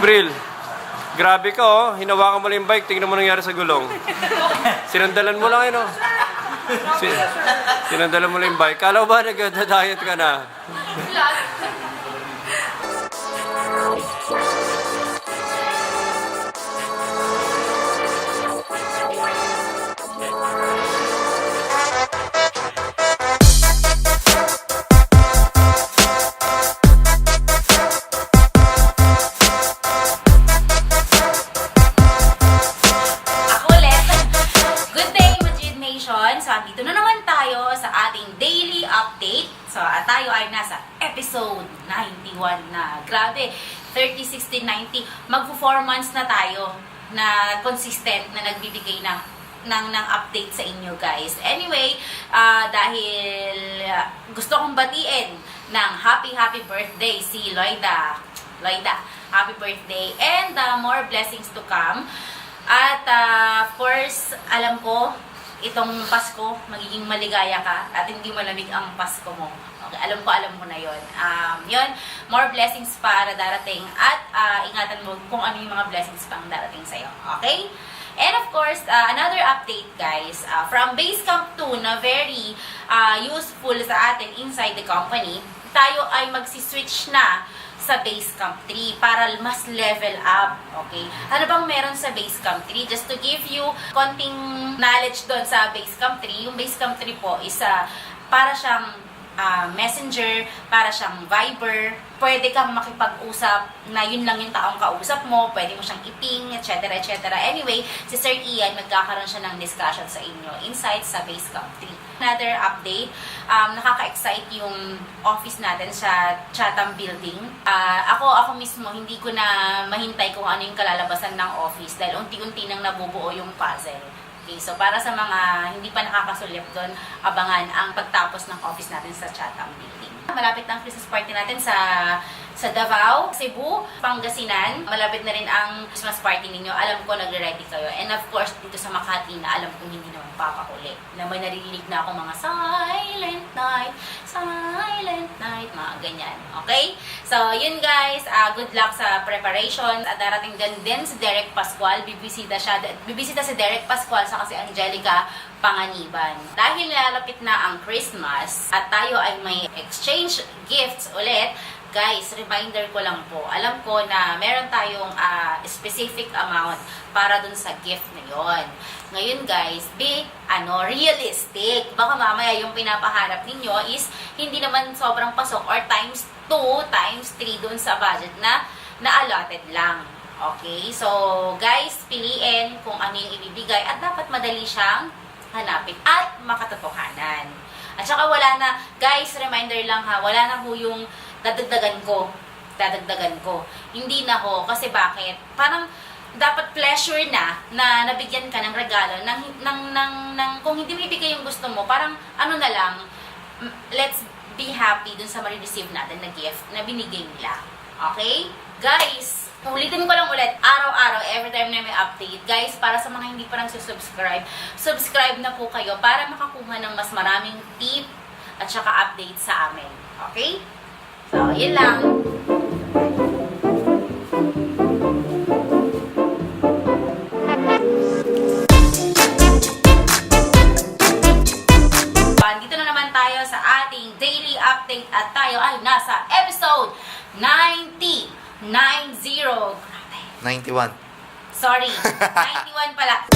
April, grabe ka oh. Hinawakan mo lang yung bike, tingnan mo nangyari sa gulong. Sinandalan mo lang yun oh. Sinandalan mo lang yung bike. Kala ba nag-diet ka na? So, dito na naman tayo sa ating daily update. So, at tayo ay nasa episode 91 na. Grabe, 30, 60, 90. Magpo 4 months na tayo na consistent na nagbibigay ng update sa inyo, guys. Anyway, dahil gusto kong batiin ng happy birthday si Loida. Loida, happy birthday and more blessings to come. At of course, alam ko, itong Pasko, magiging maligaya ka at hindi malamig ang Pasko mo. Okay, alam mo na yon. Yun, more blessings para darating at ingatan mo kung ano yung mga blessings pang darating sa'yo. Okay? And of course, another update guys, from Basecamp 2 na very useful sa atin inside the company, tayo ay magsiswitch na sa Basecamp 3 para mas level up. Okay? Ano bang meron sa Basecamp 3? Just to give you konting knowledge doon sa Basecamp 3, yung Basecamp 3 po is para siyang messenger, para siyang Viber. Pwede kang makipag-usap na yun lang yung taong kausap mo, pwede mo siyang iping, etc. etc. Anyway, si Sir Ian, magkakaroon siya ng discussion sa inyo inside sa Basecamp 3. Another update, nakaka-excite yung office natin sa Chatham Building. Ako mismo, hindi ko na mahintay kung ano yung kalalabasan ng office dahil unti-unti nang nabubuo yung puzzle. Okay, so para sa mga hindi pa nakakasulyap doon, abangan ang pagtapos ng office natin sa Chatham Building. Malapit na ang Christmas party natin sa Davao, Cebu, Pangasinan. Malapit na rin ang Christmas party ninyo. Alam ko nagre-ready kayo. And of course, dito sa Makati na alam kong hindi naman papakuli. Na may naririnig na ako mga silent night, mga ganyan. Okay? So, yun guys. Good luck sa preparation. At darating din si Derek Pascual. Bibisita si Derek Pascual sa si Angelica Panganiban. Dahil lalapit na ang Christmas at tayo ay may exchange gifts ulit, guys, reminder ko lang po, alam ko na meron tayong specific amount para dun sa gift na yon. Ngayon guys, be realistic. Baka mamaya yung pinapaharap ninyo is hindi naman sobrang pasok or times 2, times 3 dun sa budget na allotted lang. Okay? So, guys, piliin kung ano yung ibibigay at dapat madali siyang hanapin at makatotohanan. At saka wala na, guys, reminder lang ha, wala na ho yung dadagdagan ko. Hindi na ho, kasi bakit? Parang dapat pleasure na nabigyan ka ng regalo kung hindi mo ibigay yung gusto mo, parang ano na lang, let's be happy dun sa ma-receive natin na gift na binigay nila. Okay? Guys, ulitin ko lang ulit, araw-araw, every time na may update. Guys, para sa mga hindi pa nagsusubscribe, subscribe na po kayo para makakuha ng mas maraming tip at saka update sa amin. Okay? So, yun lang. Dito na naman tayo sa ating daily update at tayo ay nasa episode 90. 90. Grabe. 91. Sorry. 91 pala.